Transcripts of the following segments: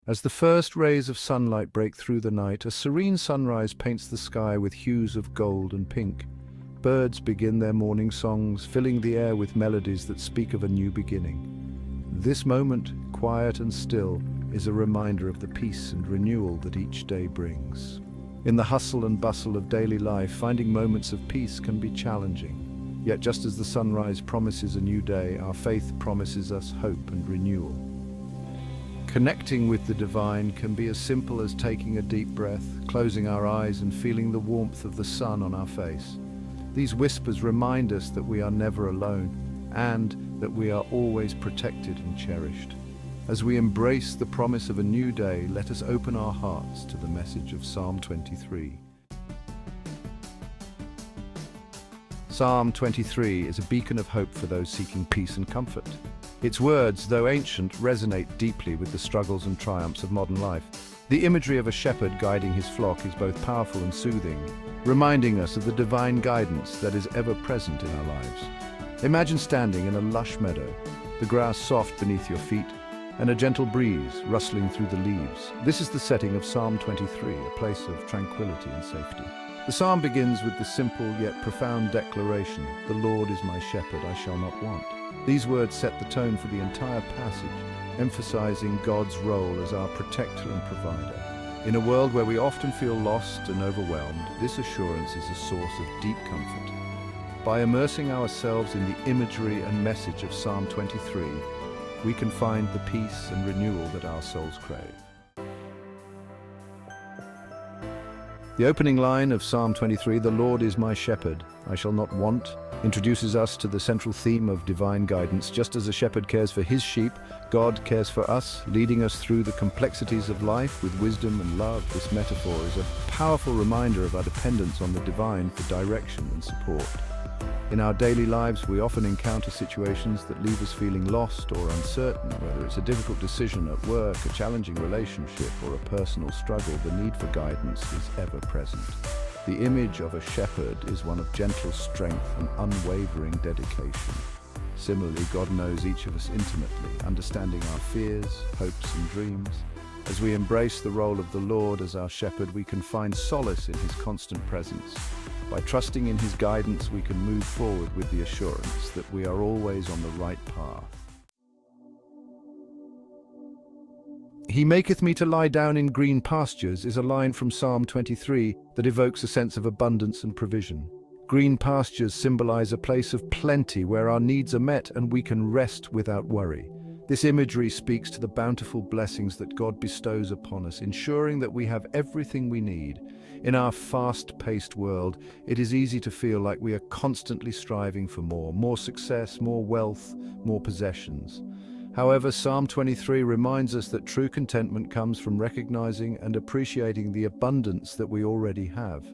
As the first rays of sunlight break through the night, a serene sunrise paints the sky with hues of gold and pink. Birds begin their morning songs, filling the air with melodies that speak of a new beginning. This moment, quiet and still, is a reminder of the peace and renewal that each day brings. In the hustle and bustle of daily life, finding moments of peace can be challenging. Yet just as the sunrise promises a new day, our faith promises us hope and renewal. Connecting with the divine can be as simple as taking a deep breath, closing our eyes and feeling the warmth of the sun on our face. These whispers remind us that we are never alone and that we are always protected and cherished. As we embrace the promise of a new day, let us open our hearts to the message of Psalm 23. Psalm 23 is a beacon of hope for those seeking peace and comfort. Its words, though ancient, resonate deeply with the struggles and triumphs of modern life. The imagery of a shepherd guiding his flock is both powerful and soothing, reminding us of the divine guidance that is ever present in our lives. Imagine standing in a lush meadow, the grass soft beneath your feet, and a gentle breeze rustling through the leaves. This is the setting of Psalm 23, a place of tranquility and safety. The psalm begins with the simple yet profound declaration, "The Lord is my shepherd, I shall not want." These words set the tone for the entire passage, emphasizing God's role as our protector and provider. In a world where we often feel lost and overwhelmed, this assurance is a source of deep comfort. By immersing ourselves in the imagery and message of Psalm 23, we can find the peace and renewal that our souls crave. The opening line of Psalm 23, "The Lord is my shepherd, I shall not want," introduces us to the central theme of divine guidance. Just as a shepherd cares for his sheep, God cares for us, leading us through the complexities of life with wisdom and love. This metaphor is a powerful reminder of our dependence on the divine for direction and support. In our daily lives, we often encounter situations that leave us feeling lost or uncertain. Whether it's a difficult decision at work, a challenging relationship, or a personal struggle, the need for guidance is ever present. The image of a shepherd is one of gentle strength and unwavering dedication. Similarly, God knows each of us intimately, understanding our fears, hopes, and dreams. As we embrace the role of the Lord as our shepherd, we can find solace in his constant presence. By trusting in his guidance, we can move forward with the assurance that we are always on the right path. "He maketh me to lie down in green pastures" is a line from Psalm 23 that evokes a sense of abundance and provision. Green pastures symbolize a place of plenty where our needs are met and we can rest without worry. This imagery speaks to the bountiful blessings that God bestows upon us, ensuring that we have everything we need. In our fast-paced world, it is easy to feel like we are constantly striving for more success, more wealth, more possessions. However, Psalm 23 reminds us that true contentment comes from recognizing and appreciating the abundance that we already have.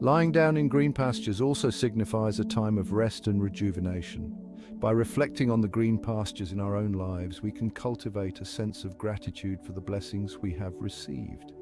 Lying down in green pastures also signifies a time of rest and rejuvenation. By reflecting on the green pastures in our own lives, we can cultivate a sense of gratitude for the blessings we have received.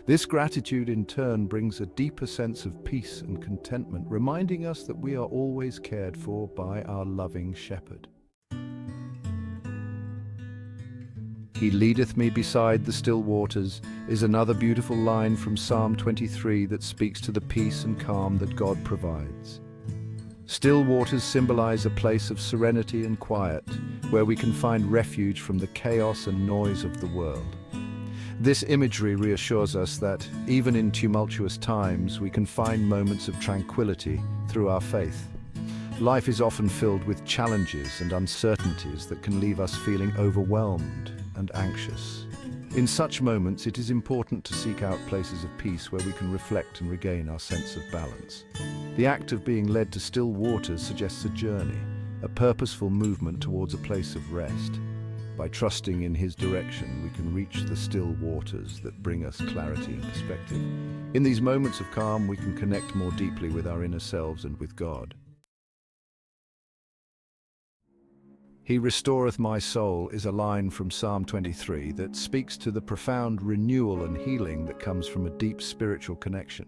This gratitude in turn brings a deeper sense of peace and contentment, reminding us that we are always cared for by our loving shepherd. "He leadeth me beside the still waters" is another beautiful line from Psalm 23 that speaks to the peace and calm that God provides. Still waters symbolize a place of serenity and quiet, where we can find refuge from the chaos and noise of the world. This imagery reassures us that, even in tumultuous times, we can find moments of tranquility through our faith. Life is often filled with challenges and uncertainties that can leave us feeling overwhelmed and anxious. In such moments, it is important to seek out places of peace where we can reflect and regain our sense of balance. The act of being led to still waters suggests a journey, a purposeful movement towards a place of rest. By trusting in his direction, we can reach the still waters that bring us clarity and perspective. In these moments of calm, we can connect more deeply with our inner selves and with God. "He restoreth my soul" is a line from Psalm 23 that speaks to the profound renewal and healing that comes from a deep spiritual connection.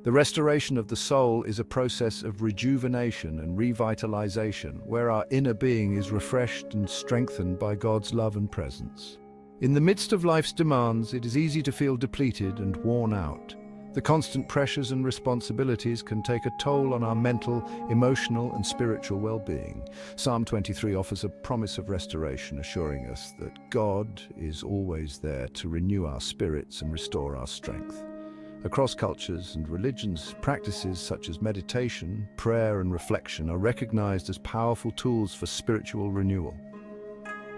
The restoration of the soul is a process of rejuvenation and revitalization, where our inner being is refreshed and strengthened by God's love and presence. In the midst of life's demands, it is easy to feel depleted and worn out. The constant pressures and responsibilities can take a toll on our mental, emotional, and spiritual well-being. Psalm 23 offers a promise of restoration, assuring us that God is always there to renew our spirits and restore our strength. Across cultures and religions, practices such as meditation, prayer, and reflection are recognized as powerful tools for spiritual renewal.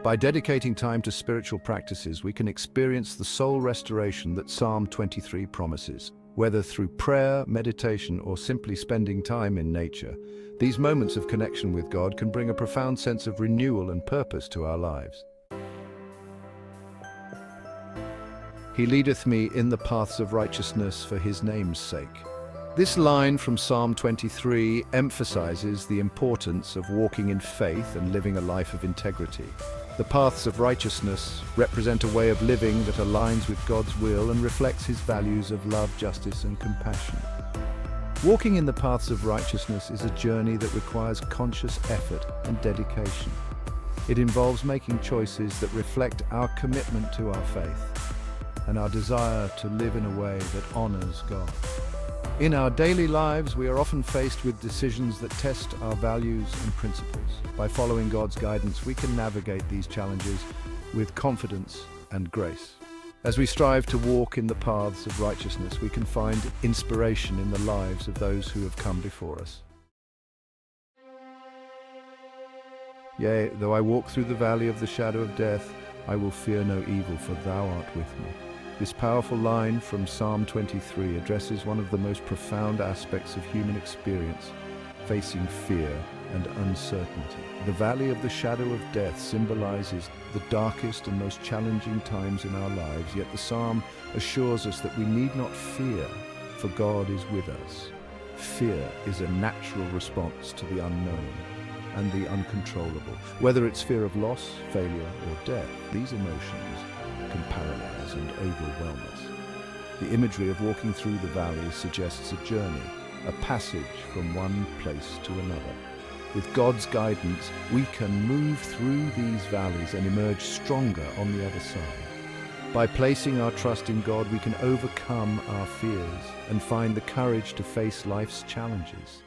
By dedicating time to spiritual practices, we can experience the soul restoration that Psalm 23 promises. Whether through prayer, meditation, or simply spending time in nature, these moments of connection with God can bring a profound sense of renewal and purpose to our lives. He leadeth me in the paths of righteousness for his name's sake. This line from Psalm 23 emphasizes the importance of walking in faith and living a life of integrity. The paths of righteousness represent a way of living that aligns with God's will and reflects his values of love, justice, and compassion. Walking in the paths of righteousness is a journey that requires conscious effort and dedication. It involves making choices that reflect our commitment to our faith and our desire to live in a way that honors God. In our daily lives, we are often faced with decisions that test our values and principles. By following God's guidance, we can navigate these challenges with confidence and grace. As we strive to walk in the paths of righteousness, we can find inspiration in the lives of those who have come before us. Yea, though I walk through the valley of the shadow of death, I will fear no evil, for thou art with me. This powerful line from Psalm 23 addresses one of the most profound aspects of human experience, facing fear and uncertainty. The valley of the shadow of death symbolizes the darkest and most challenging times in our lives, yet the psalm assures us that we need not fear, for God is with us. Fear is a natural response to the unknown and the uncontrollable. Whether it's fear of loss, failure, or death, these emotions can paralyze and overwhelm us. The imagery of walking through the valley suggests a journey, a passage from one place to another. With God's guidance, we can move through these valleys and emerge stronger on the other side. By placing our trust in God, we can overcome our fears and find the courage to face life's challenges.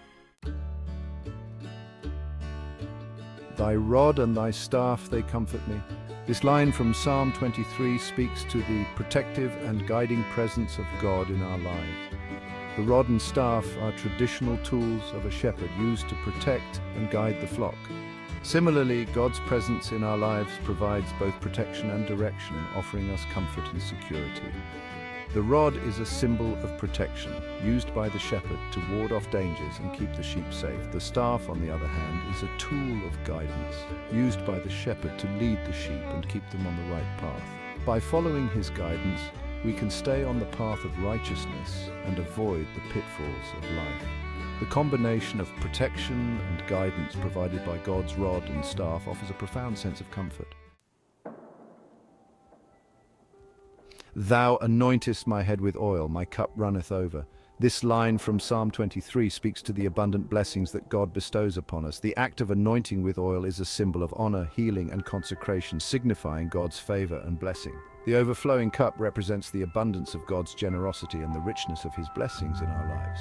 Thy rod and thy staff, they comfort me. This line from Psalm 23 speaks to the protective and guiding presence of God in our lives. The rod and staff are traditional tools of a shepherd used to protect and guide the flock. Similarly, God's presence in our lives provides both protection and direction, offering us comfort and security. The rod is a symbol of protection, used by the shepherd to ward off dangers and keep the sheep safe. The staff, on the other hand, is a tool of guidance, used by the shepherd to lead the sheep and keep them on the right path. By following his guidance, we can stay on the path of righteousness and avoid the pitfalls of life. The combination of protection and guidance provided by God's rod and staff offers a profound sense of comfort. Thou anointest my head with oil, my cup runneth over. This line from Psalm 23 speaks to the abundant blessings that God bestows upon us. The act of anointing with oil is a symbol of honor, healing, and consecration, signifying God's favor and blessing. The overflowing cup represents the abundance of God's generosity and the richness of his blessings in our lives.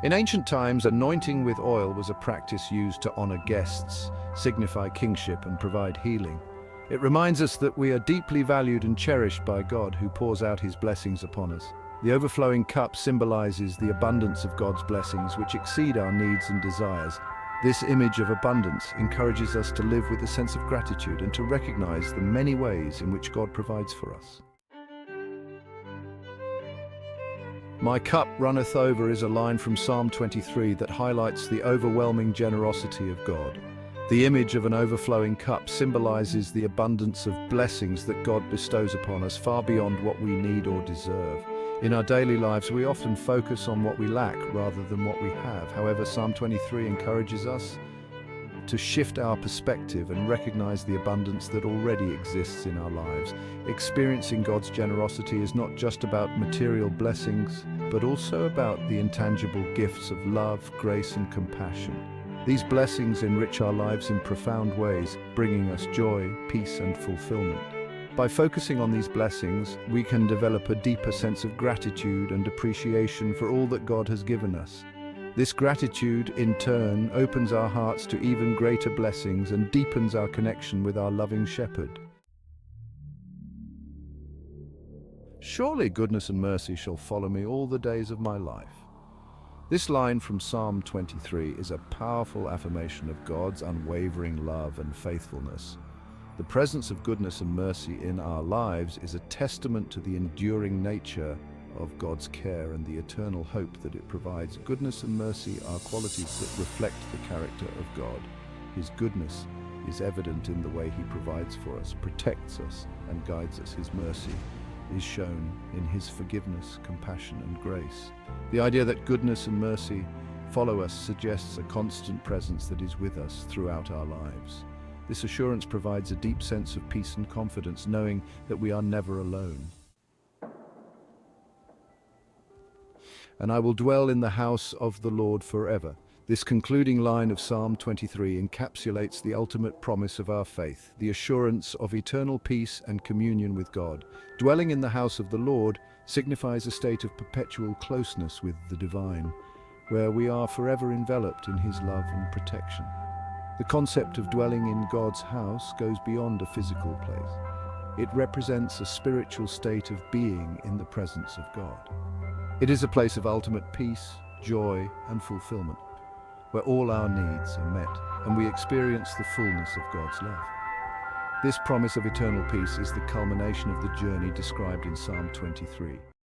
In ancient times, anointing with oil was a practice used to honor guests, signify kingship, and provide healing. It reminds us that we are deeply valued and cherished by God, who pours out his blessings upon us. The overflowing cup symbolizes the abundance of God's blessings, which exceed our needs and desires. This image of abundance encourages us to live with a sense of gratitude and to recognize the many ways in which God provides for us. My cup runneth over is a line from Psalm 23 that highlights the overwhelming generosity of God. The image of an overflowing cup symbolizes the abundance of blessings that God bestows upon us, far beyond what we need or deserve. In our daily lives, we often focus on what we lack rather than what we have. However, Psalm 23 encourages us to shift our perspective and recognize the abundance that already exists in our lives. Experiencing God's generosity is not just about material blessings, but also about the intangible gifts of love, grace, and compassion. These blessings enrich our lives in profound ways, bringing us joy, peace, and fulfillment. By focusing on these blessings, we can develop a deeper sense of gratitude and appreciation for all that God has given us. This gratitude, in turn, opens our hearts to even greater blessings and deepens our connection with our loving Shepherd. Surely goodness and mercy shall follow me all the days of my life. This line from Psalm 23 is a powerful affirmation of God's unwavering love and faithfulness. The presence of goodness and mercy in our lives is a testament to the enduring nature of God's care and the eternal hope that it provides. Goodness and mercy are qualities that reflect the character of God. His goodness is evident in the way He provides for us, protects us, and guides us. His mercy is shown in His forgiveness, compassion, and grace. The idea that goodness and mercy follow us suggests a constant presence that is with us throughout our lives. This assurance provides a deep sense of peace and confidence, knowing that we are never alone. And I will dwell in the house of the Lord forever. This concluding line of Psalm 23 encapsulates the ultimate promise of our faith, the assurance of eternal peace and communion with God. Dwelling in the house of the Lord signifies a state of perpetual closeness with the divine, where we are forever enveloped in His love and protection. The concept of dwelling in God's house goes beyond a physical place. It represents a spiritual state of being in the presence of God. It is a place of ultimate peace, joy, and fulfillment, where all our needs are met and we experience the fullness of God's love. This promise of eternal peace is the culmination of the journey described in Psalm 23.